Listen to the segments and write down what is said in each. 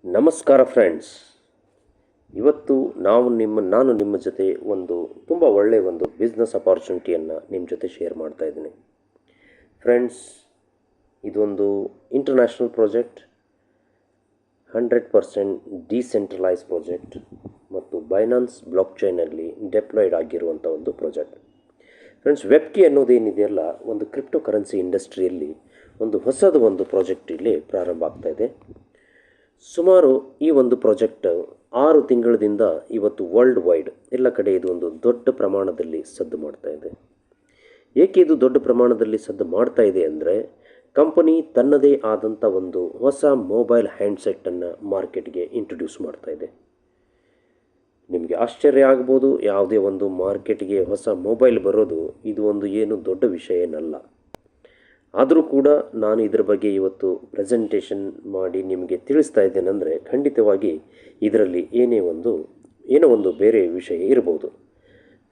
ನಮಸ್ಕಾರ ಫ್ರೆಂಡ್ಸ್. ಇವತ್ತು ನಾನು ನಿಮ್ಮ ಜೊತೆ ಒಂದು ತುಂಬ ಒಳ್ಳೆಯ ಒಂದು ಬಿಸ್ನೆಸ್ ಅಪಾರ್ಚುನಿಟಿಯನ್ನು ನಿಮ್ಮ ಜೊತೆ ಶೇರ್ ಮಾಡ್ತಾ ಇದ್ದೀನಿ ಫ್ರೆಂಡ್ಸ್. ಇದೊಂದು ಇಂಟರ್ನ್ಯಾಷನಲ್ ಪ್ರಾಜೆಕ್ಟ್, 100% ಡಿಸೆಂಟ್ರಲೈಸ್ ಪ್ರಾಜೆಕ್ಟ್ ಮತ್ತು ಬೈನಾನ್ಸ್ ಬ್ಲಾಕ್ ಚೈನಲ್ಲಿ ಡೆಪ್ಲಾಯ್ಡ್ ಆಗಿರುವಂಥ ಒಂದು ಪ್ರಾಜೆಕ್ಟ್ ಫ್ರೆಂಡ್ಸ್. ವೆಬ್ಕಿ ಅನ್ನೋದೇನಿದೆಯಲ್ಲ, ಒಂದು ಕ್ರಿಪ್ಟೋ ಕರೆನ್ಸಿ ಇಂಡಸ್ಟ್ರಿಯಲ್ಲಿ ಒಂದು ಹೊಸದು ಒಂದು ಪ್ರಾಜೆಕ್ಟ್ ಇಲ್ಲಿ ಪ್ರಾರಂಭ ಆಗ್ತಾ ಇದೆ. ಸುಮಾರು ಈ ಒಂದು ಪ್ರಾಜೆಕ್ಟ್ 6 ತಿಂಗಳಿಂದ ಇವತ್ತು ವರ್ಲ್ಡ್ ವೈಡ್ ಎಲ್ಲ ಕಡೆ ಇದು ಒಂದು ದೊಡ್ಡ ಪ್ರಮಾಣದಲ್ಲಿ ಸದ್ದು ಮಾಡ್ತಾ ಇದೆ. ಏಕೆ ಇದು ದೊಡ್ಡ ಪ್ರಮಾಣದಲ್ಲಿ ಸದ್ದು ಮಾಡ್ತಾ ಇದೆ ಅಂದರೆ, ಕಂಪನಿ ತನ್ನದೇ ಆದಂಥ ಒಂದು ಹೊಸ ಮೊಬೈಲ್ ಹ್ಯಾಂಡ್ಸೆಟ್ಟನ್ನು ಮಾರ್ಕೆಟ್ಗೆ ಇಂಟ್ರೊಡ್ಯೂಸ್ ಮಾಡ್ತಾ ಇದೆ. ನಿಮಗೆ ಆಶ್ಚರ್ಯ ಆಗ್ಬೋದು, ಯಾವುದೇ ಒಂದು ಮಾರ್ಕೆಟ್ಗೆ ಹೊಸ ಮೊಬೈಲ್ ಬರೋದು ಇದು ಒಂದು ಏನು ದೊಡ್ಡ ವಿಷಯ ಏನಲ್ಲ. ಆದರೂ ಕೂಡ ನಾನು ಇದರ ಬಗ್ಗೆ ಇವತ್ತು ಪ್ರೆಸೆಂಟೇಷನ್ ಮಾಡಿ ನಿಮಗೆ ತಿಳಿಸ್ತಾ ಇದ್ದೇನೆಂದರೆ, ಖಂಡಿತವಾಗಿ ಇದರಲ್ಲಿ ಏನೋ ಒಂದು ಬೇರೆ ವಿಷಯ ಇರ್ಬೋದು.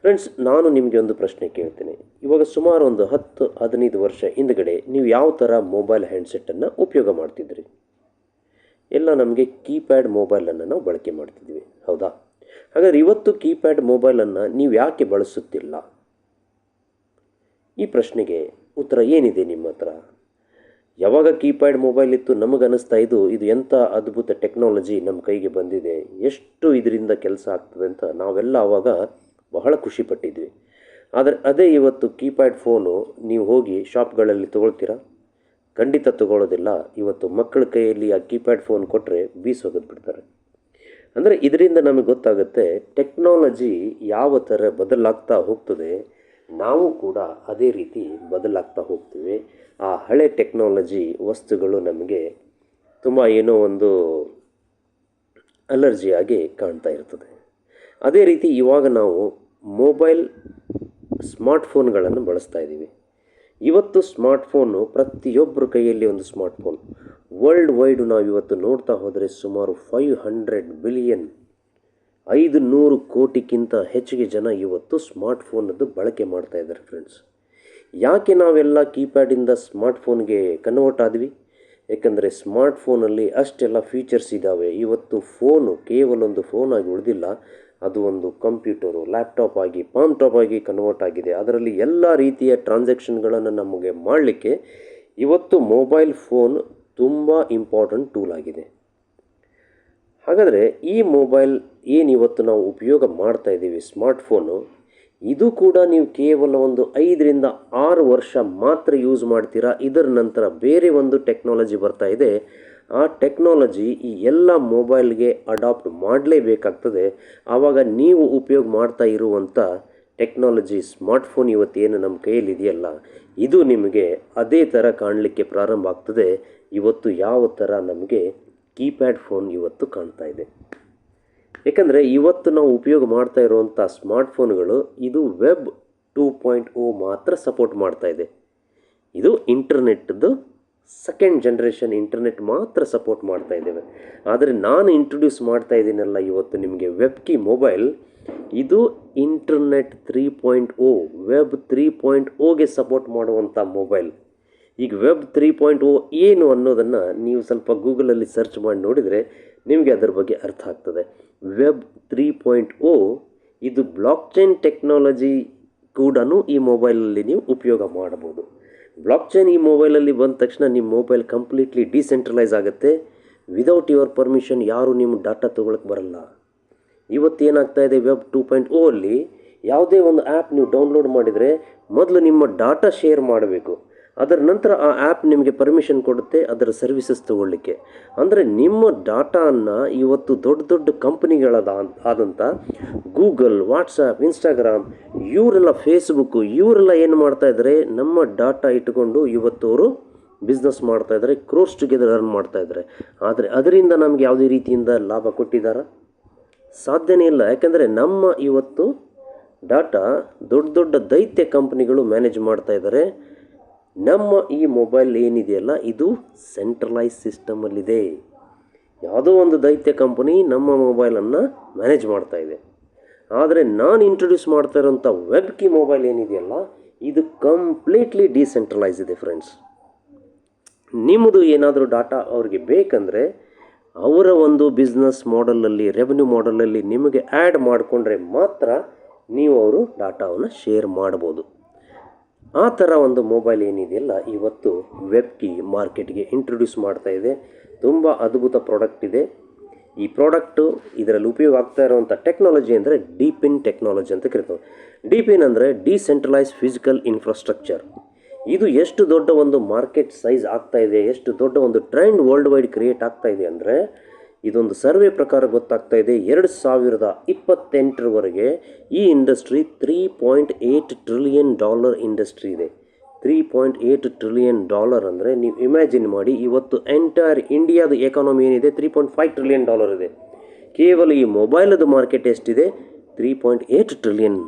ಫ್ರೆಂಡ್ಸ್, ನಾನು ನಿಮಗೆ ಒಂದು ಪ್ರಶ್ನೆ ಕೇಳ್ತೇನೆ. ಇವಾಗ ಸುಮಾರು ಒಂದು 10-15 ವರ್ಷ ಹಿಂದುಗಡೆ ನೀವು ಯಾವ ಥರ ಮೊಬೈಲ್ ಹ್ಯಾಂಡ್ಸೆಟ್ಟನ್ನು ಉಪಯೋಗ ಮಾಡ್ತಿದ್ರಿ? ಎಲ್ಲ ನಮಗೆ ಕೀಪ್ಯಾಡ್ ಮೊಬೈಲನ್ನು ನಾವು ಬಳಕೆ ಮಾಡ್ತಿದ್ವಿ, ಹೌದಾ? ಹಾಗಾದರೆ ಇವತ್ತು ಕೀಪ್ಯಾಡ್ ಮೊಬೈಲನ್ನು ನೀವು ಯಾಕೆ ಬಳಸುತ್ತಿಲ್ಲ? ಈ ಪ್ರಶ್ನೆಗೆ ಉತ್ತರ ಏನಿದೆ ನಿಮ್ಮ ಹತ್ರ? ಯಾವಾಗ ಕೀಪ್ಯಾಡ್ ಮೊಬೈಲ್ ಇತ್ತು ನಮಗನ್ನಿಸ್ತಾ ಇದು ಎಂಥ ಅದ್ಭುತ ಟೆಕ್ನಾಲಜಿ ನಮ್ಮ ಕೈಗೆ ಬಂದಿದೆ, ಎಷ್ಟು ಇದರಿಂದ ಕೆಲಸ ಆಗ್ತದೆ ಅಂತ ನಾವೆಲ್ಲ ಆವಾಗ ಬಹಳ ಖುಷಿಪಟ್ಟಿದ್ವಿ. ಆದರೆ ಅದೇ ಇವತ್ತು ಕೀಪ್ಯಾಡ್ ಫೋನು ನೀವು ಹೋಗಿ ಶಾಪ್ಗಳಲ್ಲಿ ತೊಗೊಳ್ತೀರಾ? ಖಂಡಿತ ತೊಗೊಳ್ಳೋದಿಲ್ಲ. ಇವತ್ತು ಮಕ್ಕಳ ಕೈಯಲ್ಲಿ ಆ ಕೀಪ್ಯಾಡ್ ಫೋನ್ ಕೊಟ್ಟರೆ ಬೀಸೋಗೋದು ಬಿಡ್ತಾರೆ. ಅಂದರೆ ಇದರಿಂದ ನಮಗೆ ಗೊತ್ತಾಗುತ್ತೆ ಟೆಕ್ನಾಲಜಿ ಯಾವ ಥರ ಬದಲಾಗ್ತಾ ಹೋಗ್ತದೆ, ನಾವು ಕೂಡ ಅದೇ ರೀತಿ ಬದಲಾಗ್ತಾ ಹೋಗ್ತೀವಿ. ಆ ಹಳೆ ಟೆಕ್ನಾಲಜಿ ವಸ್ತುಗಳು ನಮಗೆ ತುಂಬ ಏನೋ ಒಂದು ಅಲರ್ಜಿಯಾಗಿ ಕಾಣ್ತಾ ಇರ್ತದೆ. ಅದೇ ರೀತಿ ಇವಾಗ ನಾವು ಮೊಬೈಲ್ ಸ್ಮಾರ್ಟ್ಫೋನ್ಗಳನ್ನು ಬಳಸ್ತಾ ಇದ್ದೀವಿ. ಇವತ್ತು ಸ್ಮಾರ್ಟ್ಫೋನು ಪ್ರತಿಯೊಬ್ಬರ ಕೈಯಲ್ಲಿ ಒಂದು ಸ್ಮಾರ್ಟ್ಫೋನ್. ವರ್ಲ್ಡ್ ವೈಡ್ ನಾವು ಇವತ್ತು ನೋಡ್ತಾ ಹೋದರೆ ಸುಮಾರು 500 ಬಿಲಿಯನ್ 500 ಕೋಟಿಗಿಂತ ಹೆಚ್ಚಿಗೆ ಜನ ಇವತ್ತು ಸ್ಮಾರ್ಟ್ಫೋನದ್ದು ಬಳಕೆ ಮಾಡ್ತಾ ಇದ್ದಾರೆ ಫ್ರೆಂಡ್ಸ್. ಯಾಕೆ ನಾವೆಲ್ಲ ಕೀಪ್ಯಾಡಿಂದ ಸ್ಮಾರ್ಟ್ಫೋನ್ಗೆ ಕನ್ವರ್ಟ್ ಆದ್ವಿ? ಯಾಕಂದರೆ ಸ್ಮಾರ್ಟ್ಫೋನಲ್ಲಿ ಅಷ್ಟೆಲ್ಲ ಫೀಚರ್ಸ್ ಇದ್ದಾವೆ. ಇವತ್ತು ಫೋನು ಕೇವಲ ಒಂದು ಫೋನ್ ಆಗಿ ಉಳಿದಿಲ್ಲ, ಅದು ಒಂದು ಕಂಪ್ಯೂಟರು, ಲ್ಯಾಪ್ಟಾಪ್ ಆಗಿ, ಪಾಮ್ ಟಾಪ್ ಆಗಿ ಕನ್ವರ್ಟ್ ಆಗಿದೆ. ಅದರಲ್ಲಿ ಎಲ್ಲ ರೀತಿಯ ಟ್ರಾನ್ಸಾಕ್ಷನ್ಗಳನ್ನು ನಮಗೆ ಮಾಡಲಿಕ್ಕೆ ಇವತ್ತು ಮೊಬೈಲ್ ಫೋನ್ ತುಂಬ ಇಂಪಾರ್ಟೆಂಟ್ ಟೂಲ್ ಆಗಿದೆ. ಹಾಗಾದರೆ ಈ ಮೊಬೈಲ್ ಇವತ್ತು ನಾವು ಉಪಯೋಗ ಮಾಡ್ತಾ ಇದ್ದೀವಿ ಸ್ಮಾರ್ಟ್ಫೋನು, ಇದು ಕೂಡ ನೀವು ಕೇವಲ ಒಂದು 5-6 ವರ್ಷ ಮಾತ್ರ ಯೂಸ್ ಮಾಡ್ತೀರಾ. ಇದರ ನಂತರ ಬೇರೆ ಒಂದು ಟೆಕ್ನಾಲಜಿ ಬರ್ತಾ ಇದೆ. ಆ ಟೆಕ್ನಾಲಜಿ ಈ ಎಲ್ಲ ಮೊಬೈಲ್ಗೆ ಅಡಾಪ್ಟ್ ಮಾಡಲೇಬೇಕಾಗ್ತದೆ. ಆವಾಗ ನೀವು ಉಪಯೋಗ ಮಾಡ್ತಾ ಇರುವಂಥ ಟೆಕ್ನಾಲಜಿ ಸ್ಮಾರ್ಟ್ಫೋನ್ ಇವತ್ತೇನು ನಮ್ಮ ಕೈಯಲ್ಲಿ ಇದೆಯಲ್ಲ, ಇದು ನಿಮಗೆ ಅದೇ ಥರ ಕಾಣಲಿಕ್ಕೆ ಪ್ರಾರಂಭ ಆಗ್ತದೆ. ಇವತ್ತು ಯಾವ ಥರ ನಮಗೆ ಕೀಪ್ಯಾಡ್ ಫೋನ್ ಇವತ್ತು ಕಾಣ್ತಾ ಇದೆ. ಏಕೆಂದರೆ ಇವತ್ತು ನಾವು ಉಪಯೋಗ ಮಾಡ್ತಾ ಇರುವಂಥ ಸ್ಮಾರ್ಟ್ಫೋನ್ಗಳು ಇದು ವೆಬ್ 2.0 ಮಾತ್ರ ಸಪೋರ್ಟ್ ಮಾಡ್ತಾ ಇದೆ. ಇದು ಇಂಟರ್ನೆಟ್ದು ಸೆಕೆಂಡ್ ಜನ್ರೇಷನ್ ಇಂಟರ್ನೆಟ್ ಮಾತ್ರ ಸಪೋರ್ಟ್ ಮಾಡ್ತಾ ಇದ್ದೇವೆ. ಆದರೆ ನಾನು ಇಂಟ್ರೊಡ್ಯೂಸ್ ಮಾಡ್ತಾ ಇದ್ದೀನಲ್ಲ ಇವತ್ತು ನಿಮಗೆ ವೆಬ್ಕಿ ಮೊಬೈಲ್, ಇದು ಇಂಟರ್ನೆಟ್ 3.0 ವೆಬ್ 3.0ಗೆ ಸಪೋರ್ಟ್ ಮಾಡುವಂಥ ಮೊಬೈಲ್. ಈಗ ವೆಬ್ 3.0 ಏನು ಅನ್ನೋದನ್ನು ನೀವು ಸ್ವಲ್ಪ ಗೂಗಲಲ್ಲಿ ಸರ್ಚ್ ಮಾಡಿ ನೋಡಿದರೆ ನಿಮಗೆ ಅದರ ಬಗ್ಗೆ ಅರ್ಥ ಆಗ್ತದೆ. ವೆಬ್ 3.0 ಇದು ಬ್ಲಾಕ್ ಚೈನ್ ಟೆಕ್ನಾಲಜಿ ಕೂಡ ಈ ಮೊಬೈಲಲ್ಲಿ ನೀವು ಉಪಯೋಗ ಮಾಡಬಹುದು. ಬ್ಲಾಕ್ ಚೈನ್ ಈ ಮೊಬೈಲಲ್ಲಿ ಬಂದ ತಕ್ಷಣ ನಿಮ್ಮ ಮೊಬೈಲ್ ಕಂಪ್ಲೀಟ್ಲಿ ಡಿಸೆಂಟ್ರಲೈಸ್ ಆಗುತ್ತೆ. ವಿದೌಟ್ ಯುವರ್ ಪರ್ಮಿಷನ್ ಯಾರು ನಿಮ್ಮ ಡಾಟಾ ತೊಗೊಳಕ್ಕೆ ಬರಲ್ಲ. ಇವತ್ತೇನಾಗ್ತಾ ಇದೆ, ವೆಬ್ 2.0 ಅಲ್ಲಿ ಯಾವುದೇ ಒಂದು ಆ್ಯಪ್ ನೀವು ಡೌನ್ಲೋಡ್ ಮಾಡಿದರೆ ಮೊದಲು ನಿಮ್ಮ ಡಾಟಾ ಶೇರ್ ಮಾಡಬೇಕು. ಅದರ ನಂತರ ಆ ಆ್ಯಪ್ ನಿಮಗೆ ಪರ್ಮಿಷನ್ ಕೊಡುತ್ತೆ ಅದರ ಸರ್ವಿಸಸ್ ತೊಗೊಳ್ಳಿಕ್ಕೆ. ಅಂದರೆ ನಿಮ್ಮ ಡಾಟಾವನ್ನು ಇವತ್ತು ದೊಡ್ಡ ದೊಡ್ಡ ಕಂಪನಿಗಳಾದಂಥ ಗೂಗಲ್, ವಾಟ್ಸಪ್, ಇನ್ಸ್ಟಾಗ್ರಾಮ್, ಇವರೆಲ್ಲ ಫೇಸ್ಬುಕ್ಕು, ಇವರೆಲ್ಲ ಏನು ಮಾಡ್ತಾಯಿದ್ದಾರೆ, ನಮ್ಮ ಡಾಟಾ ಇಟ್ಟುಕೊಂಡು ಇವತ್ತು ಅವರು ಬಿಸ್ನೆಸ್ ಮಾಡ್ತಾಯಿದ್ದಾರೆ, ಕ್ರೋರ್ಸ್ ಟುಗೆದರ್ ಅರ್ನ್ ಮಾಡ್ತಾಯಿದ್ದಾರೆ. ಆದರೆ ಅದರಿಂದ ನಮಗೆ ಯಾವುದೇ ರೀತಿಯಿಂದ ಲಾಭ ಕೊಟ್ಟಿದ್ದಾರಾ? ಸಾಧ್ಯನೇ ಇಲ್ಲ. ಯಾಕೆಂದರೆ ನಮ್ಮ ಇವತ್ತು ಡಾಟಾ ದೊಡ್ಡ ದೊಡ್ಡ ದೈತ್ಯ ಕಂಪನಿಗಳು ಮ್ಯಾನೇಜ್ ಮಾಡ್ತಾ ಇದ್ದಾರೆ. ನಮ್ಮ ಈ ಮೊಬೈಲ್ ಏನಿದೆಯಲ್ಲ ಇದು ಸೆಂಟ್ರಲೈಸ್ ಸಿಸ್ಟಮಲ್ಲಿದೆ. ಯಾವುದೋ ಒಂದು ದೈತ್ಯ ಕಂಪನಿ ನಮ್ಮ ಮೊಬೈಲನ್ನು ಮ್ಯಾನೇಜ್ ಮಾಡ್ತಾ ಇದೆ. ಆದರೆ ನಾನು ಇಂಟ್ರೊಡ್ಯೂಸ್ ಮಾಡ್ತಾ ಇರೋಂಥ ವೆಬ್ಕಿ ಮೊಬೈಲ್ ಏನಿದೆಯಲ್ಲ ಇದು ಕಂಪ್ಲೀಟ್ಲಿ ಡಿಸೆಂಟ್ರಲೈಸ್ ಇದೆ ಫ್ರೆಂಡ್ಸ್. ನಿಮ್ಮದು ಏನಾದರೂ ಡಾಟಾ ಅವ್ರಿಗೆ ಬೇಕಂದರೆ ಅವರ ಒಂದು ಬಿಸ್ನೆಸ್ ಮಾಡೆಲಲ್ಲಿ, ರೆವೆನ್ಯೂ ಮಾಡೆಲಲ್ಲಿ ನಿಮಗೆ ಆ್ಯಡ್ ಮಾಡಿಕೊಂಡ್ರೆ ಮಾತ್ರ ನೀವು ಅವರು ಡಾಟಾವನ್ನು ಶೇರ್ ಮಾಡ್ಬೋದು. ಆ ಥರ ಒಂದು ಮೊಬೈಲ್ ಏನಿದೆಯಲ್ಲ ಇವತ್ತು ವೆಬ್ಕಿ ಮಾರ್ಕೆಟ್ಗೆ ಇಂಟ್ರೊಡ್ಯೂಸ್ ಮಾಡ್ತಾ ಇದೆ. ತುಂಬ ಅದ್ಭುತ ಪ್ರಾಡಕ್ಟ್ ಇದೆ. ಈ ಪ್ರಾಡಕ್ಟು ಇದರಲ್ಲಿ ಉಪಯೋಗ ಆಗ್ತಾ ಇರುವಂಥ ಟೆಕ್ನಾಲಜಿ ಅಂದರೆ ಡಿಪಿನ್ ಟೆಕ್ನಾಲಜಿ ಅಂತ ಕರಿತಾರೆ. ಡಿಪಿನ್ ಅಂದರೆ ಡಿಸೆಂಟ್ರಲೈಸ್ ಫಿಸಿಕಲ್ ಇನ್ಫ್ರಾಸ್ಟ್ರಕ್ಚರ್. ಇದು ಎಷ್ಟು ದೊಡ್ಡ ಒಂದು ಮಾರ್ಕೆಟ್ ಸೈಜ್ ಆಗ್ತಾ ಇದೆ, ಎಷ್ಟು ದೊಡ್ಡ ಒಂದು ಟ್ರೆಂಡ್ ವರ್ಲ್ಡ್ ವೈಡ್ ಕ್ರಿಯೇಟ್ ಆಗ್ತಾ ಇದೆ ಅಂದರೆ, ಇದೊಂದು ಸರ್ವೆ ಪ್ರಕಾರ ಗೊತ್ತಾಗ್ತಾ ಇದೆ 2028ರವರೆಗೆ ಈ ಇಂಡಸ್ಟ್ರಿ $3.8 ಟ್ರಿಲಿಯನ್ ಇಂಡಸ್ಟ್ರಿ ಇದೆ. $3.8 ಟ್ರಿಲಿಯನ್ ಅಂದರೆ ನೀವು ಇಮ್ಯಾಜಿನ್ ಮಾಡಿ, ಇವತ್ತು ಎಂಟೈರ್ ಇಂಡಿಯಾದ ಎಕಾನಮಿ ಏನಿದೆ $3.5 ಟ್ರಿಲಿಯನ್ ಇದೆ. ಕೇವಲ ಈ ಮೊಬೈಲದ ಮಾರ್ಕೆಟ್ ಎಷ್ಟಿದೆ? $3.8 ಟ್ರಿಲಿಯನ್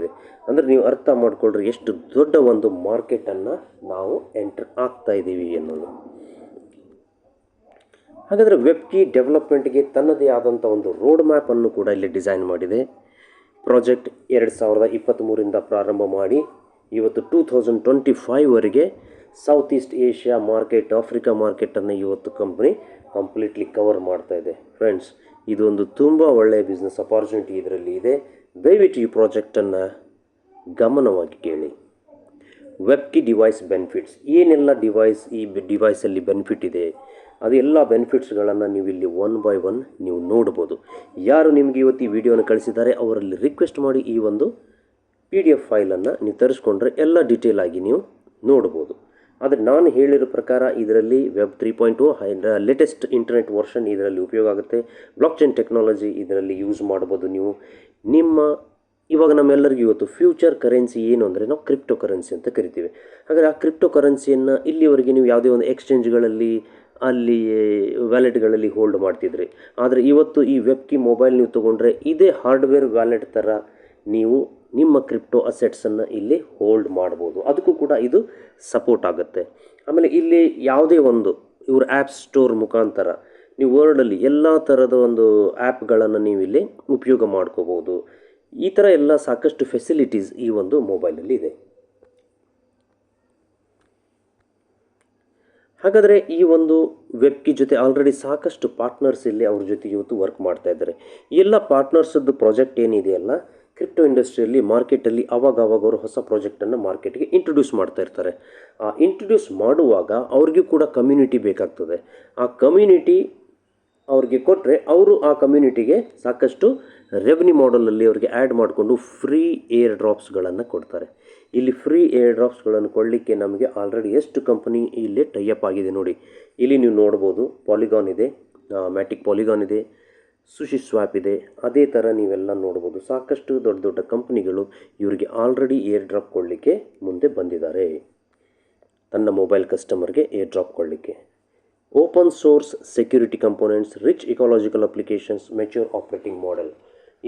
ಇದೆ. ಅಂದರೆ ನೀವು ಅರ್ಥ ಮಾಡಿಕೊಳ್ಳ್ರಿ ಎಷ್ಟು ದೊಡ್ಡ ಒಂದು ಮಾರ್ಕೆಟನ್ನು ನಾವು ಎಂಟರ್ ಆಗ್ತಾ ಇದ್ದೀವಿ ಅನ್ನೋದು. ಹಾಗಾದರೆ ವೆಬ್ಕಿ ಡೆವಲಪ್ಮೆಂಟ್ಗೆ ತನ್ನದೇ ಆದಂಥ ಒಂದು ರೋಡ್ ಮ್ಯಾಪನ್ನು ಕೂಡ ಇಲ್ಲಿ ಡಿಸೈನ್ ಮಾಡಿದೆ. ಪ್ರಾಜೆಕ್ಟ್ 2023ರಿಂದ ಪ್ರಾರಂಭ ಮಾಡಿ ಇವತ್ತು 2025ವರೆಗೆ South East Asia market, Africa ಮಾರ್ಕೆಟನ್ನು ಇವತ್ತು ಕಂಪ್ನಿ ಕಂಪ್ಲೀಟ್ಲಿ ಕವರ್ ಮಾಡ್ತಾ ಇದೆ. ಫ್ರೆಂಡ್ಸ್, ಇದೊಂದು ತುಂಬ ಒಳ್ಳೆಯ ಬಿಸ್ನೆಸ್ ಅಪಾರ್ಚುನಿಟಿ ಇದರಲ್ಲಿ ಇದೆ. ದಯವಿಟ್ಟು ಈ ಪ್ರಾಜೆಕ್ಟನ್ನು ಗಮನವಾಗಿ ಕೇಳಿ. ವೆಬ್ಕಿ ಡಿವೈಸ್ ಬೆನಿಫಿಟ್ಸ್, ಏನೆಲ್ಲ ಈ ಡಿವೈಸಲ್ಲಿ ಬೆನಿಫಿಟ್ ಇದೆ, ಅದೆಲ್ಲ ಬೆನಿಫಿಟ್ಸ್ಗಳನ್ನು ನೀವು ಇಲ್ಲಿ ಒನ್ ಬೈ ಒನ್ ನೀವು ನೋಡ್ಬೋದು. ಯಾರು ನಿಮಗೆ ಇವತ್ತು ಈ ವಿಡಿಯೋನ ಕಳಿಸಿದ್ದಾರೆ ಅವರಲ್ಲಿ ರಿಕ್ವೆಸ್ಟ್ ಮಾಡಿ ಈ ಒಂದು PDF ಫೈಲನ್ನು ನೀವು ತರಿಸ್ಕೊಂಡ್ರೆ ಎಲ್ಲ ಡೀಟೇಲ್ ಆಗಿ ನೀವು ನೋಡ್ಬೋದು. ಆದರೆ ನಾನು ಹೇಳಿರೋ ಪ್ರಕಾರ ಇದರಲ್ಲಿ ವೆಬ್ 3.0 ಲೇಟೆಸ್ಟ್ ಇಂಟರ್ನೆಟ್ ವರ್ಷನ್ ಇದರಲ್ಲಿ ಉಪಯೋಗ ಆಗುತ್ತೆ. ಬ್ಲಾಕ್ಚೈನ್ ಟೆಕ್ನಾಲಜಿ ಇದರಲ್ಲಿ ಯೂಸ್ ಮಾಡ್ಬೋದು ನೀವು. ಇವಾಗ ನಮ್ಮೆಲ್ಲರಿಗೂ ಇವತ್ತು ಫ್ಯೂಚರ್ ಕರೆನ್ಸಿ ಏನು ಅಂದರೆ ನಾವು ಕ್ರಿಪ್ಟೋ ಕರೆನ್ಸಿ ಅಂತ ಕರಿತೀವಿ. ಹಾಗಾದರೆ ಆ ಕ್ರಿಪ್ಟೋ ಕರೆನ್ಸಿಯನ್ನು ಇಲ್ಲಿವರೆಗೆ ನೀವು ಯಾವುದೇ ಒಂದು ಎಕ್ಸ್ಚೇಂಜ್ಗಳಲ್ಲಿ ಅಲ್ಲಿ ವ್ಯಾಲೆಟ್ಗಳಲ್ಲಿ ಹೋಲ್ಡ್ ಮಾಡ್ತಿದ್ರಿ. ಆದರೆ ಇವತ್ತು ಈ ವೆಬ್ಕಿ ಮೊಬೈಲ್ ನೀವು ತೊಗೊಂಡ್ರೆ ಇದೇ ಹಾರ್ಡ್ವೇರ್ ವ್ಯಾಲೆಟ್ ಥರ ನೀವು ನಿಮ್ಮ ಕ್ರಿಪ್ಟೋ ಅಸೆಟ್ಸನ್ನು ಇಲ್ಲಿ ಹೋಲ್ಡ್ ಮಾಡ್ಬೋದು. ಅದಕ್ಕೂ ಕೂಡ ಇದು ಸಪೋರ್ಟ್ ಆಗುತ್ತೆ. ಆಮೇಲೆ ಇಲ್ಲಿ ಯಾವುದೇ ಒಂದು ಇವ್ರ ಆ್ಯಪ್ ಸ್ಟೋರ್ ಮುಖಾಂತರ ನೀವು ವರ್ಲ್ಡಲ್ಲಿ ಎಲ್ಲ ಥರದ ಒಂದು ಆ್ಯಪ್ಗಳನ್ನು ನೀವು ಇಲ್ಲಿ ಉಪಯೋಗ ಮಾಡ್ಕೋಬೋದು. ಈ ಥರ ಎಲ್ಲ ಸಾಕಷ್ಟು ಫೆಸಿಲಿಟೀಸ್ ಈ ಒಂದು ಮೊಬೈಲಲ್ಲಿ ಇದೆ. ಹಾಗಾದರೆ ಈ ಒಂದು ವೆಬ್ಕಿ ಜೊತೆ ಆಲ್ರೆಡಿ ಸಾಕಷ್ಟು ಪಾರ್ಟ್ನರ್ಸ್ ಇಲ್ಲಿ ಅವ್ರ ಜೊತೆ ಇವತ್ತು ವರ್ಕ್ ಮಾಡ್ತಾ ಇದ್ದಾರೆ. ಎಲ್ಲ ಪಾರ್ಟ್ನರ್ಸದ್ದು ಪ್ರಾಜೆಕ್ಟ್ ಏನಿದೆಯಲ್ಲ ಕ್ರಿಪ್ಟೋ ಇಂಡಸ್ಟ್ರಿಯಲ್ಲಿ ಮಾರ್ಕೆಟಲ್ಲಿ ಆವಾಗ ಅವರು ಹೊಸ ಪ್ರಾಜೆಕ್ಟನ್ನು ಮಾರ್ಕೆಟ್ಗೆ ಇಂಟ್ರೊಡ್ಯೂಸ್ ಮಾಡ್ತಾ ಇರ್ತಾರೆ. ಆ ಇಂಟ್ರೊಡ್ಯೂಸ್ ಮಾಡುವಾಗ ಅವ್ರಿಗೂ ಕೂಡ ಕಮ್ಯುನಿಟಿ ಬೇಕಾಗ್ತದೆ. ಆ ಕಮ್ಯುನಿಟಿ ಅವ್ರಿಗೆ ಕೊಟ್ಟರೆ ಅವರು ಆ ಕಮ್ಯುನಿಟಿಗೆ ಸಾಕಷ್ಟು ರೆವೆನ್ಯೂ ಮಾಡೆಲಲ್ಲಿ ಅವ್ರಿಗೆ ಆ್ಯಡ್ ಮಾಡಿಕೊಂಡು ಫ್ರೀ ಏರ್ ಡ್ರಾಪ್ಸ್ಗಳನ್ನು ಕೊಡ್ತಾರೆ. ಇಲ್ಲಿ ಫ್ರೀ ಏರ್ ಡ್ರಾಪ್ಸ್ಗಳನ್ನು ಕೊಡಲಿಕ್ಕೆ ನಮಗೆ ಆಲ್ರೆಡಿ ಎಷ್ಟು ಕಂಪನಿ ಇಲ್ಲಿ ಟೈಅಪ್ ಆಗಿದೆ ನೋಡಿ. ಇಲ್ಲಿ ನೀವು ನೋಡ್ಬೋದು, ಪಾಲಿಗಾನ್ ಇದೆ, ಮ್ಯಾಟಿಕ್ ಪಾಲಿಗಾನ್ ಇದೆ, ಸುಶಿ ಸ್ವಾಪ್ ಇದೆ. ಅದೇ ಥರ ನೀವೆಲ್ಲ ನೋಡ್ಬೋದು, ಸಾಕಷ್ಟು ದೊಡ್ಡ ದೊಡ್ಡ ಕಂಪನಿಗಳು ಇವರಿಗೆ ಆಲ್ರೆಡಿ ಏರ್ ಡ್ರಾಪ್ ಕೊಡಲಿಕ್ಕೆ ಮುಂದೆ ಬಂದಿದ್ದಾರೆ, ತನ್ನ ಮೊಬೈಲ್ ಕಸ್ಟಮರ್ಗೆ ಏರ್ ಡ್ರಾಪ್ ಕೊಡಲಿಕ್ಕೆ. Open source security components, rich ecological applications, mature operating model.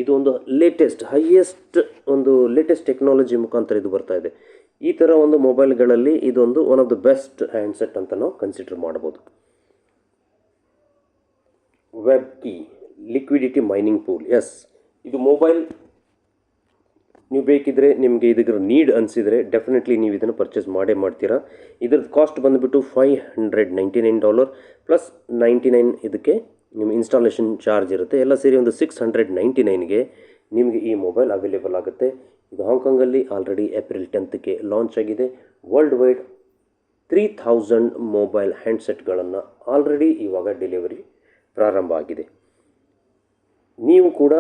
ಇದು ಒಂದು ಲೇಟೆಸ್ಟ್ ಟೆಕ್ನಾಲಜಿ ಮುಖಾಂತರ ಇದು ಬರ್ತಾ ಇದೆ. ಈ ಥರ ಒಂದು ಮೊಬೈಲ್ಗಳಲ್ಲಿ ಇದೊಂದು one of the best handset ಅಂತ ನಾವು ಕನ್ಸಿಡರ್ ಮಾಡ್ಬೋದು. ವೆಬ್ಕಿ ಲಿಕ್ವಿಡಿಟಿ ಮೈನಿಂಗ್ ಪೂಲ್. ಇದು ಮೊಬೈಲ್ ನೀವು ಬೇಕಿದ್ದರೆ ನಿಮಗೆ ಇದರ ನೀಡ್ ಅನಿಸಿದರೆ ಡೆಫಿನೆಟ್ಲಿ ನೀವು ಇದನ್ನು ಪರ್ಚೇಸ್ ಮಾಡ್ತೀರಾ. ಇದ್ರದ್ದು ಕಾಸ್ಟ್ ಬಂದುಬಿಟ್ಟು $599 ಪ್ಲಸ್ 99 ಇದಕ್ಕೆ ನಿಮ್ಮ ಇನ್ಸ್ಟಾಲೇಷನ್ ಚಾರ್ಜ್ ಇರುತ್ತೆ. ಎಲ್ಲ ಸೇರಿ ಒಂದು $699ಗೆ ನಿಮಗೆ ಈ ಮೊಬೈಲ್ ಅವೈಲೇಬಲ್ ಆಗುತ್ತೆ. ಇದು ಹಾಂಗ್ಕಾಂಗಲ್ಲಿ ಆಲ್ರೆಡಿ ಏಪ್ರಿಲ್ 10ಕ್ಕೆ ಲಾಂಚ್ ಆಗಿದೆ. ವರ್ಲ್ಡ್ ವೈಡ್ 3000 ಮೊಬೈಲ್ ಹ್ಯಾಂಡ್ಸೆಟ್ಗಳನ್ನು ಆಲ್ರೆಡಿ ಇವಾಗ ಡೆಲಿವರಿ ಪ್ರಾರಂಭ ಆಗಿದೆ. ನೀವು ಕೂಡ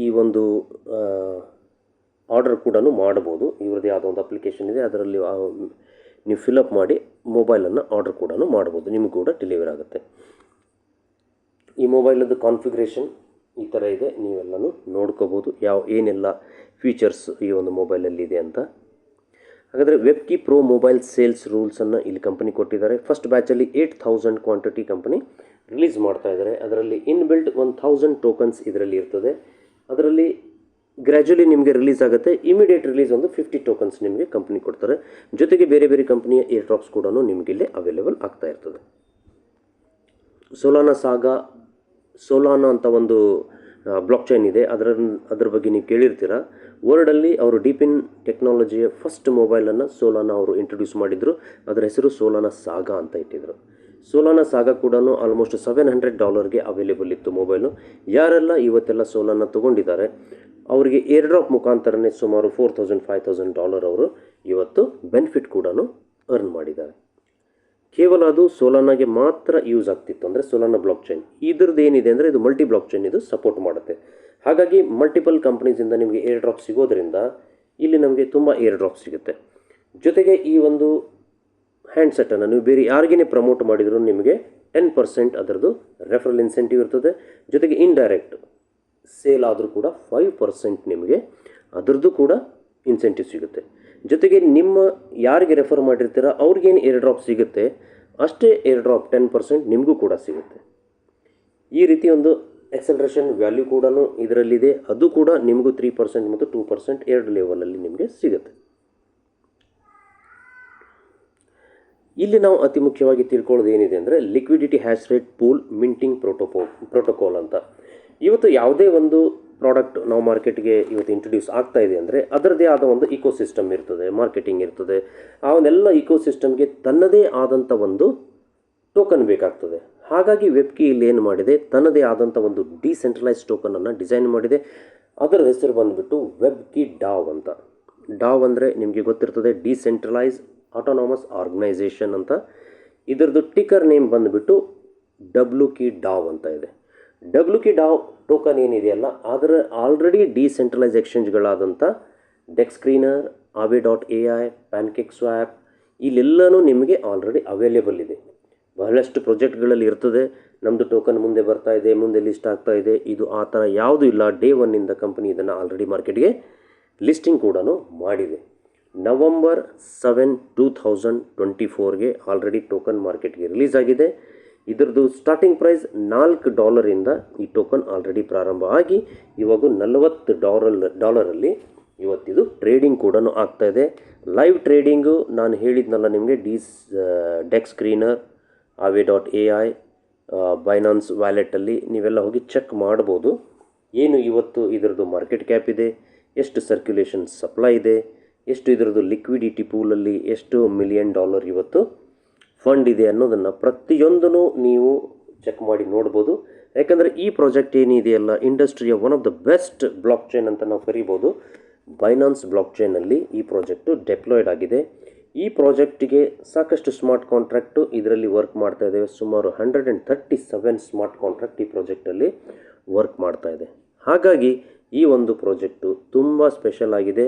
ಈ ಒಂದು ಆರ್ಡರ್ ಕೂಡ ಮಾಡ್ಬೋದು. ಇವ್ರದ್ದೇ ಆದ ಒಂದು ಅಪ್ಲಿಕೇಶನ್ ಇದೆ, ಅದರಲ್ಲಿ ನೀವು ಫಿಲಪ್ ಮಾಡಿ ಮೊಬೈಲನ್ನು ಆರ್ಡರ್ ಕೂಡ ಮಾಡ್ಬೋದು, ನಿಮಗೂ ಕೂಡ ಡೆಲಿವರಿ ಆಗುತ್ತೆ. ಈ ಮೊಬೈಲದ್ದು ಕಾನ್ಫಿಗ್ರೇಷನ್ ಈ ಥರ ಇದೆ, ನೀವೆಲ್ಲನೂ ನೋಡ್ಕೋಬೋದು ಏನೆಲ್ಲ ಫೀಚರ್ಸ್ ಈ ಒಂದು ಮೊಬೈಲಲ್ಲಿ ಇದೆ ಅಂತ. ಹಾಗಾದರೆ ವೆಬ್ಕಿ ಪ್ರೋ ಮೊಬೈಲ್ ಸೇಲ್ಸ್ ರೂಲ್ಸನ್ನು ಇಲ್ಲಿ ಕಂಪನಿ ಕೊಟ್ಟಿದ್ದಾರೆ. ಫಸ್ಟ್ ಬ್ಯಾಚಲ್ಲಿ 8000 ಕ್ವಾಂಟಿಟಿ ಕಂಪನಿ ರಿಲೀಸ್ ಮಾಡ್ತಾ ಇದ್ದಾರೆ. ಅದರಲ್ಲಿ ಇನ್ಬಿಲ್ಟ್ 1000 ಟೋಕನ್ಸ್ ಇದರಲ್ಲಿ ಇರ್ತದೆ. ಅದರಲ್ಲಿ ಗ್ರ್ಯಾಜುಲಿ ನಿಮಗೆ ರಿಲೀಸ್ ಆಗುತ್ತೆ. ಇಮಿಡಿಯೇಟ್ ರಿಲೀಸ್ ಒಂದು 50 ಟೋಕನ್ಸ್ ನಿಮಗೆ ಕಂಪ್ನಿ ಕೊಡ್ತಾರೆ. ಜೊತೆಗೆ ಬೇರೆ ಬೇರೆ ಕಂಪ್ನಿಯ ಏರ್ ಡ್ರಾಪ್ಸ್ ಕೂಡ ನಿಮಗೆ ಇಲ್ಲಿ ಅವೈಲೇಬಲ್ ಆಗ್ತಾ ಇರ್ತದೆ. ಸೋಲಾನಾ ಅಂತ ಒಂದು ಬ್ಲಾಕ್ ಚೈನ್ ಇದೆ, ಅದರ ಬಗ್ಗೆ ನೀವು ಕೇಳಿರ್ತೀರ. ವರ್ಲ್ಡಲ್ಲಿ ಅವರು ಡಿಪಿನ್ ಟೆಕ್ನಾಲಜಿಯ ಫಸ್ಟ್ ಮೊಬೈಲನ್ನು ಸೋಲಾನಾ ಅವರು ಇಂಟ್ರೊಡ್ಯೂಸ್ ಮಾಡಿದರು. ಅದರ ಹೆಸರು ಸೋಲಾನಾ ಸಾಗಾ ಅಂತ ಇಟ್ಟಿದ್ರು. ಸೋಲಾನ ಸಾಗ ಕೂಡ ಆಲ್ಮೋಸ್ಟ್ $700ಗೆ ಅವೈಲೇಬಲ್ ಇತ್ತು ಮೊಬೈಲು. ಯಾರೆಲ್ಲ ಇವತ್ತೆಲ್ಲ ಸೋಲಾನ ತೊಗೊಂಡಿದ್ದಾರೆ ಅವರಿಗೆ ಏರ್ ಡ್ರಾಪ್ ಮುಖಾಂತರನೇ ಸುಮಾರು $4,000-5,000 ಅವರು ಇವತ್ತು ಬೆನಿಫಿಟ್ ಕೂಡ ಅರ್ನ್ ಮಾಡಿದ್ದಾರೆ. ಕೇವಲ ಅದು ಸೋಲಾನಾಗೆ ಮಾತ್ರ ಯೂಸ್ ಆಗ್ತಿತ್ತು, ಅಂದರೆ ಸೋಲಾನ ಬ್ಲಾಕ್ ಚೈನ್. ಇದ್ರದ್ದು ಏನಿದೆ ಅಂದರೆ ಇದು ಮಲ್ಟಿ ಬ್ಲಾಕ್ ಚೈನ್ ಇದು ಸಪೋರ್ಟ್ ಮಾಡುತ್ತೆ. ಹಾಗಾಗಿ ಮಲ್ಟಿಪಲ್ ಕಂಪ್ನೀಸಿಂದ ನಿಮಗೆ ಏರ್ ಡ್ರಾಪ್ ಸಿಗೋದ್ರಿಂದ ಇಲ್ಲಿ ನಮಗೆ ತುಂಬ ಏರ್ ಡ್ರಾಪ್ ಸಿಗುತ್ತೆ. ಜೊತೆಗೆ ಈ ಒಂದು ಹ್ಯಾಂಡ್ಸೆಟ್ಟನ್ನು ನೀವು ಬೇರೆ ಯಾರಿಗೇ ಪ್ರಮೋಟ್ ಮಾಡಿದರೂ ನಿಮಗೆ 10% ಅದರದ್ದು ರೆಫರಲ್ ಇನ್ಸೆಂಟಿವ್ ಇರ್ತದೆ. ಜೊತೆಗೆ ಇಂಡೈರೆಕ್ಟ್ ಸೇಲ್ ಆದರೂ ಕೂಡ 5% ನಿಮಗೆ ಅದರದ್ದು ಕೂಡ ಇನ್ಸೆಂಟಿವ್ ಸಿಗುತ್ತೆ. ಜೊತೆಗೆ ನಿಮ್ಮ ಯಾರಿಗೆ ರೆಫರ್ ಮಾಡಿರ್ತೀರ ಅವ್ರಿಗೇನು ಏರ್ ಡ್ರಾಪ್ ಸಿಗುತ್ತೆ ಅಷ್ಟೇ ಏರ್ ಡ್ರಾಪ್ 10% ನಿಮಗೂ ಕೂಡ ಸಿಗುತ್ತೆ. ಈ ರೀತಿ ಒಂದು ಎಕ್ಸಲರೇಷನ್ ವ್ಯಾಲ್ಯೂ ಕೂಡ ಇದರಲ್ಲಿದೆ. ಅದು ಕೂಡ ನಿಮಗೂ 3% ಮತ್ತು 2% ಎರಡು ಲೆವೆಲಲ್ಲಿ ನಿಮಗೆ ಸಿಗುತ್ತೆ. ಇಲ್ಲಿ ನಾವು ಅತಿ ಮುಖ್ಯವಾಗಿ ತಿಳ್ಕೊಳ್ಳೋದು ಏನಿದೆ ಅಂದರೆ liquidity hash rate pool minting protocol ಅಂತ. ಇವತ್ತು ಯಾವುದೇ ಒಂದು ಪ್ರಾಡಕ್ಟ್ ನಾವು ಮಾರ್ಕೆಟ್ಗೆ ಇವತ್ತು ಇಂಟ್ರೊಡ್ಯೂಸ್ ಆಗ್ತಾ ಇದೆ ಅಂದರೆ ಅದರದ್ದೇ ಆದ ಒಂದು ಇಕೋಸಿಸ್ಟಮ್ ಇರ್ತದೆ, ಮಾರ್ಕೆಟಿಂಗ್ ಇರ್ತದೆ. ಆ ಒಂದೆಲ್ಲ ಇಕೋಸಿಸ್ಟಮ್ಗೆ ತನ್ನದೇ ಆದಂಥ ಒಂದು ಟೋಕನ್ ಬೇಕಾಗ್ತದೆ. ಹಾಗಾಗಿ ವೆಬ್ಕಿ ಇಲ್ಲಿ ಏನು ಮಾಡಿದೆ, ತನ್ನದೇ ಆದಂಥ ಒಂದು ಡಿಸೆಂಟ್ರಲೈಸ್ ಟೋಕನನ್ನು ಡಿಸೈನ್ ಮಾಡಿದೆ. ಅದರ ಹೆಸರು ಬಂದುಬಿಟ್ಟು ವೆಬ್ಕಿ ಡಾವ್ ಅಂತ. ಡಾವ್ ಅಂದರೆ ನಿಮಗೆ ಗೊತ್ತಿರ್ತದೆ, ಡಿಸೆಂಟ್ರಲೈಸ್ ಆಟೋನಾಮಸ್ ಆರ್ಗನೈಸೇಷನ್ ಅಂತ. ಇದರದ್ದು ಟಿಕರ್ ನೇಮ್ ಬಂದುಬಿಟ್ಟು WKDAO ಅಂತ ಇದೆ. WKDAO ಟೋಕನ್ ಏನಿದೆಯಲ್ಲ ಅದರ ಆಲ್ರೆಡಿ ಡಿಸೆಂಟ್ರಲೈಸ್ ಎಕ್ಸ್ಚೇಂಜ್ಗಳಾದಂಥ ಡೆಕ್ಸ್ಕ್ರೀನರ್, Aave.ai, ಪ್ಯಾನ್ಕೇಕ್ ಸ್ವ್ಯಾಪ್ ಇಲ್ಲೆಲ್ಲನೂ ನಿಮಗೆ ಆಲ್ರೆಡಿ ಅವೈಲೇಬಲ್ ಇದೆ. ಬಹಳಷ್ಟು ಪ್ರಾಜೆಕ್ಟ್ಗಳಲ್ಲಿ ಇರ್ತದೆ, ನಮ್ಮದು ಟೋಕನ್ ಮುಂದೆ ಬರ್ತಾ ಇದೆ, ಮುಂದೆ ಲಿಸ್ಟ್ ಆಗ್ತಾ ಇದೆ. ಇದು ಆ ಥರ ಯಾವುದೂ ಇಲ್ಲ. ಡೇ ಒನ್ನಿಂದ ಕಂಪನಿ ಇದನ್ನು ಆಲ್ರೆಡಿ ಮಾರ್ಕೆಟ್ಗೆ ಲಿಸ್ಟಿಂಗ್ ಕೂಡ ಮಾಡಿದೆ. November 7, 2024ಗೆ ಆಲ್ರೆಡಿ ಟೋಕನ್ ಮಾರ್ಕೆಟ್ಗೆ ರಿಲೀಸ್ ಆಗಿದೆ. ಇದರದ್ದು ಸ್ಟಾರ್ಟಿಂಗ್ ಪ್ರೈಸ್ $4 ಈ ಟೋಕನ್ ಆಲ್ರೆಡಿ ಪ್ರಾರಂಭ ಆಗಿ ಇವಾಗ $40 ಇವತ್ತಿದು ಟ್ರೇಡಿಂಗ್ ಕೂಡ ಆಗ್ತಾ ಇದೆ. ಲೈವ್ ಟ್ರೇಡಿಂಗು ನಾನು ಹೇಳಿದ್ನಲ್ಲ ನಿಮಗೆ, ಡೆಕ್ಸ್ಕ್ರೀನರ್, Aave.ai, ಬೈನಾನ್ಸ್ ವ್ಯಾಲೆಟಲ್ಲಿ ನೀವೆಲ್ಲ ಹೋಗಿ ಚೆಕ್ ಮಾಡ್ಬೋದು. ಏನು ಇವತ್ತು ಇದರದ್ದು ಮಾರ್ಕೆಟ್ ಕ್ಯಾಪ್ ಇದೆ, ಎಷ್ಟು ಸರ್ಕ್ಯುಲೇಷನ್ ಸಪ್ಲೈ ಇದೆ, ಎಷ್ಟು ಇದರದ್ದು ಲಿಕ್ವಿಡಿಟಿ ಪೂಲಲ್ಲಿ ಎಷ್ಟು $1 million ಇವತ್ತು ಫಂಡ್ ಇದೆ ಅನ್ನೋದನ್ನು ಪ್ರತಿಯೊಂದೂ ನೀವು ಚೆಕ್ ಮಾಡಿ ನೋಡ್ಬೋದು. ಯಾಕಂದರೆ ಈ ಪ್ರಾಜೆಕ್ಟ್ ಏನಿದೆಯಲ್ಲ ಇಂಡಸ್ಟ್ರಿಯ one of the best blockchain ಅಂತ ನಾವು ಕರಿಬೋದು. ಬೈನಾನ್ಸ್ ಬ್ಲಾಕ್ ಚೈನಲ್ಲಿ ಈ ಪ್ರಾಜೆಕ್ಟು ಡೆಪ್ಲಾಯ್ಡ್ ಆಗಿದೆ. ಈ ಪ್ರಾಜೆಕ್ಟಿಗೆ ಸಾಕಷ್ಟು ಸ್ಮಾರ್ಟ್ ಕಾಂಟ್ರಾಕ್ಟು ಇದರಲ್ಲಿ ವರ್ಕ್ ಮಾಡ್ತಾ ಇದ್ದೇವೆ. ಸುಮಾರು 137 ಸ್ಮಾರ್ಟ್ ಕಾಂಟ್ರಾಕ್ಟ್ ಈ ಪ್ರಾಜೆಕ್ಟಲ್ಲಿ ವರ್ಕ್ ಮಾಡ್ತಾ ಇದೆ. ಹಾಗಾಗಿ ಈ ಒಂದು ಪ್ರಾಜೆಕ್ಟು ತುಂಬ ಸ್ಪೆಷಲ್ ಆಗಿದೆ.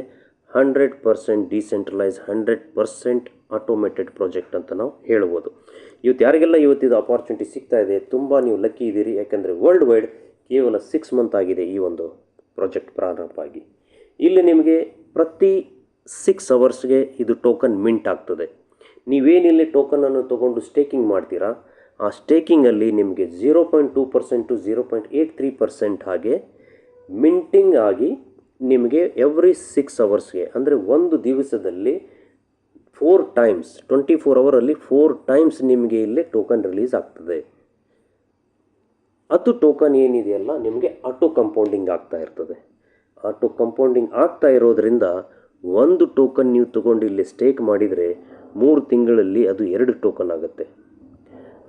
100% ಡಿಸೆಂಟ್ರಲೈಸ್, 100% ಆಟೋಮೇಟೆಡ್ ಪ್ರಾಜೆಕ್ಟ್ ಅಂತ ನಾವು ಹೇಳ್ಬೋದು. ಇವತ್ತು ಯಾರಿಗೆಲ್ಲ ಇವತ್ತಿದು ಅಪಾರ್ಚುನಿಟಿ ಸಿಗ್ತಾ ಇದೆ, ತುಂಬ ನೀವು ಲಕ್ಕಿ ಇದ್ದೀರಿ. ಯಾಕೆಂದರೆ ವರ್ಲ್ಡ್ ವೈಡ್ ಕೇವಲ 6 ಮಂತ್ ಆಗಿದೆ ಈ ಒಂದು ಪ್ರಾಜೆಕ್ಟ್ ಪ್ರಾರಂಭ ಆಗಿ. ಇಲ್ಲಿ ನಿಮಗೆ ಪ್ರತಿ 6 ಅವರ್ಸ್ಗೆ ಇದು ಟೋಕನ್ ಮಿಂಟ್ ಆಗ್ತದೆ. ನೀವೇನಿಲ್ಲಿ ಟೋಕನನ್ನು ತೊಗೊಂಡು ಸ್ಟೇಕಿಂಗ್ ಮಾಡ್ತೀರಾ, ಆ ಸ್ಟೇಕಿಂಗಲ್ಲಿ ನಿಮಗೆ 0.2% to 0.83% ಹಾಗೆ ಮಿಂಟಿಂಗ್ ಆಗಿ ನಿಮಗೆ ಎವ್ರಿ 6 ಅವರ್ಸ್ಗೆ, ಅಂದರೆ ಒಂದು ದಿವಸದಲ್ಲಿ 4 ಟೈಮ್ಸ್ 24 ಅವರಲ್ಲಿ 4 ಟೈಮ್ಸ್ ನಿಮಗೆ ಇಲ್ಲಿ ಟೋಕನ್ ರಿಲೀಸ್ ಆಗ್ತದೆ. ಅದು ಟೋಕನ್ ಏನಿದೆಯಲ್ಲ ನಿಮಗೆ ಆಟೋ ಕಂಪೌಂಡಿಂಗ್ ಆಗ್ತಾ ಇರ್ತದೆ. ಆಟೋ ಕಂಪೌಂಡಿಂಗ್ ಆಗ್ತಾ ಇರೋದ್ರಿಂದ ಒಂದು ಟೋಕನ್ ನೀವು ತೊಗೊಂಡು ಇಲ್ಲಿ ಸ್ಟೇಕ್ ಮಾಡಿದರೆ 3 ತಿಂಗಳಲ್ಲಿ ಅದು 2 ಟೋಕನ್ ಆಗುತ್ತೆ.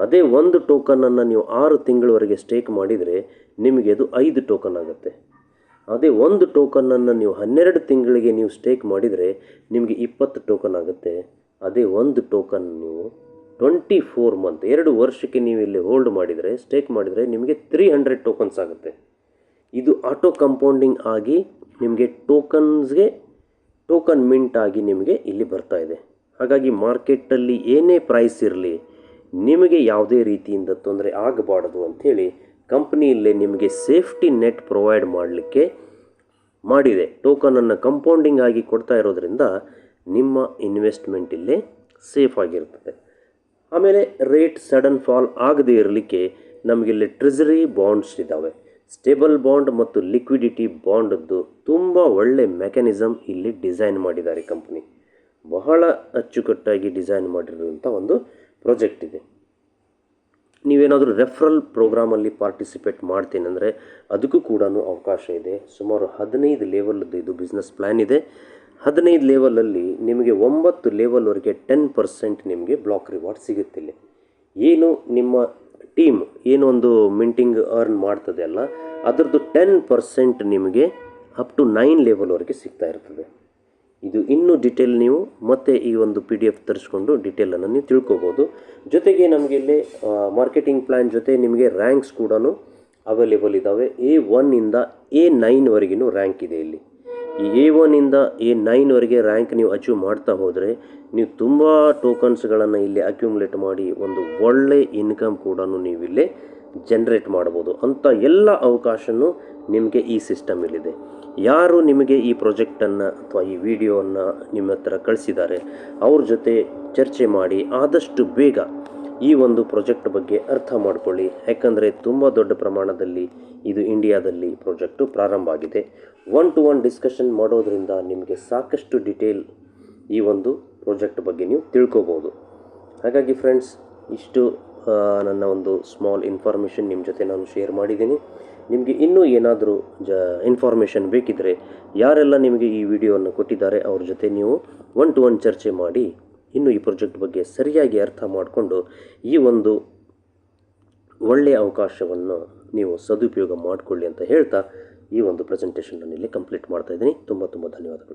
ಅದೇ ಒಂದು ಟೋಕನನ್ನು ನೀವು 6 ತಿಂಗಳವರೆಗೆ ಸ್ಟೇಕ್ ಮಾಡಿದರೆ ನಿಮಗೆ ಅದು 5 ಟೋಕನ್ ಆಗುತ್ತೆ. ಅದೇ ಒಂದು ಟೋಕನನ್ನು ನೀವು 12 ತಿಂಗಳಿಗೆ ನೀವು ಸ್ಟೇಕ್ ಮಾಡಿದರೆ ನಿಮಗೆ 20 ಟೋಕನ್ ಆಗುತ್ತೆ. ಅದೇ ಒಂದು ಟೋಕನ್ ನೀವು 24 ಮಂತ್ 2 ವರ್ಷಕ್ಕೆ ನೀವು ಇಲ್ಲಿ ಹೋಲ್ಡ್ ಮಾಡಿದರೆ, ಸ್ಟೇಕ್ ಮಾಡಿದರೆ ನಿಮಗೆ 300 ಟೋಕನ್ಸ್ ಆಗುತ್ತೆ. ಇದು ಆಟೋ ಕಂಪೌಂಡಿಂಗ್ ಆಗಿ ನಿಮಗೆ ಟೋಕನ್ ಮಿಂಟ್ ಆಗಿ ನಿಮಗೆ ಇಲ್ಲಿ ಬರ್ತಾ ಇದೆ. ಹಾಗಾಗಿ ಮಾರ್ಕೆಟಲ್ಲಿ ಏನೇ ಪ್ರೈಸ್ ಇರಲಿ ನಿಮಗೆ ಯಾವುದೇ ರೀತಿಯಿಂದ ತೊಂದರೆ ಆಗಬಾರ್ದು ಅಂಥೇಳಿ ಕಂಪ್ನಿಯಲ್ಲೇ ನಿಮಗೆ ಸೇಫ್ಟಿ ನೆಟ್ ಪ್ರೊವೈಡ್ ಮಾಡಲಿಕ್ಕೆ ಮಾಡಿದೆ. ಟೋಕನನ್ನು ಕಂಪೌಂಡಿಂಗ್ ಆಗಿ ಕೊಡ್ತಾ ಇರೋದ್ರಿಂದ ನಿಮ್ಮ ಇನ್ವೆಸ್ಟ್ಮೆಂಟ್ ಇಲ್ಲೇ ಸೇಫ್ ಆಗಿರ್ತದೆ. ಆಮೇಲೆ ರೇಟ್ ಸಡನ್ ಫಾಲ್ ಆಗದೇ ಇರಲಿಕ್ಕೆ ನಮಗಿಲ್ಲಿ ಟ್ರೆಜರಿ ಬಾಂಡ್ಸ್ ಇದ್ದಾವೆ. ಸ್ಟೇಬಲ್ ಬಾಂಡ್ ಮತ್ತು ಲಿಕ್ವಿಡಿಟಿ ಬಾಂಡದ್ದು ತುಂಬ ಒಳ್ಳೆ ಮೆಕ್ಯಾನಿಸಮ್ ಇಲ್ಲಿ ಡಿಸೈನ್ ಮಾಡಿದ್ದಾರೆ ಕಂಪ್ನಿ. ಬಹಳ ಅಚ್ಚುಕಟ್ಟಾಗಿ ಡಿಸೈನ್ ಮಾಡಿರುವಂಥ ಒಂದು ಪ್ರಾಜೆಕ್ಟ್ ಇದೆ. ನೀವೇನಾದರೂ ರೆಫರಲ್ ಪ್ರೋಗ್ರಾಮಲ್ಲಿ ಪಾರ್ಟಿಸಿಪೇಟ್ ಮಾಡ್ತೀನಿ ಅಂದರೆ ಅದಕ್ಕೂ ಕೂಡ ಅವಕಾಶ ಇದೆ. ಸುಮಾರು 15 ಲೆವೆಲ್ದು ಇದು ಬಿಸ್ನೆಸ್ ಪ್ಲ್ಯಾನ್ ಇದೆ. 15 ಲೆವೆಲಲ್ಲಿ ನಿಮಗೆ 9 ಲೆವೆಲ್ವರೆಗೆ 10% ನಿಮಗೆ ಬ್ಲಾಕ್ ರಿವಾರ್ಡ್ ಸಿಗುತ್ತಿಲ್ಲ. ಏನು ನಿಮ್ಮ ಟೀಮ್ ಏನೊಂದು ಮಿಂಟಿಂಗ್ ಅರ್ನ್ ಮಾಡ್ತದೆ ಅಲ್ಲ, ಅದರದ್ದು 10% ನಿಮಗೆ ಅಪ್ ಟು 9 ಲೆವೆಲ್ವರೆಗೆ ಸಿಗ್ತಾ ಇರ್ತದೆ. ಇದು ಇನ್ನೂ ಡಿಟೇಲ್ ನೀವು ಮತ್ತೆ ಈ ಒಂದು PDF ತರಿಸ್ಕೊಂಡು ಡಿಟೇಲನ್ನು ನೀವು ತಿಳ್ಕೊಬೋದು. ಜೊತೆಗೆ ನಮಗೆ ಇಲ್ಲಿ ಮಾರ್ಕೆಟಿಂಗ್ ಪ್ಲ್ಯಾನ್ ಜೊತೆ ನಿಮಗೆ ರ್ಯಾಂಕ್ಸ್ ಕೂಡ ಅವೈಲೇಬಲ್ ಇದ್ದಾವೆ. A1 ಇಂದ A9ವರೆಗಿನೂ ರ್ಯಾಂಕ್ ಇದೆ ಇಲ್ಲಿ. ಈ A1 ಇಂದ A9ವರೆಗೆ ರ್ಯಾಂಕ್ ನೀವು ಅಚೀವ್ ಮಾಡ್ತಾ ಹೋದರೆ ನೀವು ತುಂಬ ಟೋಕನ್ಸ್ಗಳನ್ನು ಇಲ್ಲಿ ಅಕ್ಯುಮುಲೇಟ್ ಮಾಡಿ ಒಂದು ಒಳ್ಳೆ ಇನ್ಕಮ್ ಕೂಡ ನೀವು ಇಲ್ಲಿ ಜನ್ರೇಟ್ ಮಾಡ್ಬೋದು. ಅಂಥ ಎಲ್ಲ ಅವಕಾಶವೂ ನಿಮಗೆ ಈ ಸಿಸ್ಟಮಲ್ಲಿದೆ. ಯಾರು ನಿಮಗೆ ಈ ಪ್ರಾಜೆಕ್ಟನ್ನು ಅಥವಾ ಈ ವಿಡಿಯೋವನ್ನು ನಿಮ್ಮ ಹತ್ರ ಕಳಿಸಿದ್ದಾರೆ ಅವ್ರ ಜೊತೆ ಚರ್ಚೆ ಮಾಡಿ ಆದಷ್ಟು ಬೇಗ ಈ ಒಂದು ಪ್ರಾಜೆಕ್ಟ್ ಬಗ್ಗೆ ಅರ್ಥ ಮಾಡ್ಕೊಳ್ಳಿ. ಯಾಕಂದರೆ ತುಂಬ ದೊಡ್ಡ ಪ್ರಮಾಣದಲ್ಲಿ ಇದು ಇಂಡಿಯಾದಲ್ಲಿ ಪ್ರಾಜೆಕ್ಟು ಪ್ರಾರಂಭ ಆಗಿದೆ. 1-to-1 ಡಿಸ್ಕಷನ್ ಮಾಡೋದ್ರಿಂದ ನಿಮಗೆ ಸಾಕಷ್ಟು ಡಿಟೇಲ್ ಈ ಒಂದು ಪ್ರಾಜೆಕ್ಟ್ ಬಗ್ಗೆ ನೀವು ತಿಳ್ಕೊಬೋದು. ಹಾಗಾಗಿ ಫ್ರೆಂಡ್ಸ್, ಇಷ್ಟು ನನ್ನ ಒಂದು ಸ್ಮಾಲ್ ಇನ್ಫಾರ್ಮೇಷನ್ ನಿಮ್ಮ ಜೊತೆ ನಾನು ಶೇರ್ ಮಾಡಿದ್ದೀನಿ. ನಿಮಗೆ ಇನ್ನೂ ಏನಾದರೂ ಇನ್ಫಾರ್ಮೇಷನ್ ಬೇಕಿದ್ದರೆ ಯಾರೆಲ್ಲ ನಿಮಗೆ ಈ ವಿಡಿಯೋವನ್ನು ಕೊಟ್ಟಿದ್ದಾರೆ ಅವ್ರ ಜೊತೆ ನೀವು 1-to-1 ಚರ್ಚೆ ಮಾಡಿ ಇನ್ನು ಈ ಪ್ರಾಜೆಕ್ಟ್ ಬಗ್ಗೆ ಸರಿಯಾಗಿ ಅರ್ಥ ಮಾಡಿಕೊಂಡು ಈ ಒಂದು ಒಳ್ಳೆಯ ಅವಕಾಶವನ್ನು ನೀವು ಸದುಪಯೋಗ ಮಾಡಿಕೊಳ್ಳಿ ಅಂತ ಹೇಳ್ತಾ ಈ ಒಂದು ಪ್ರೆಸೆಂಟೇಷನ್ ನಾನು ಇಲ್ಲಿ ಕಂಪ್ಲೀಟ್ ಮಾಡ್ತಾ ಇದ್ದೀನಿ. ತುಂಬ ಧನ್ಯವಾದಗಳು.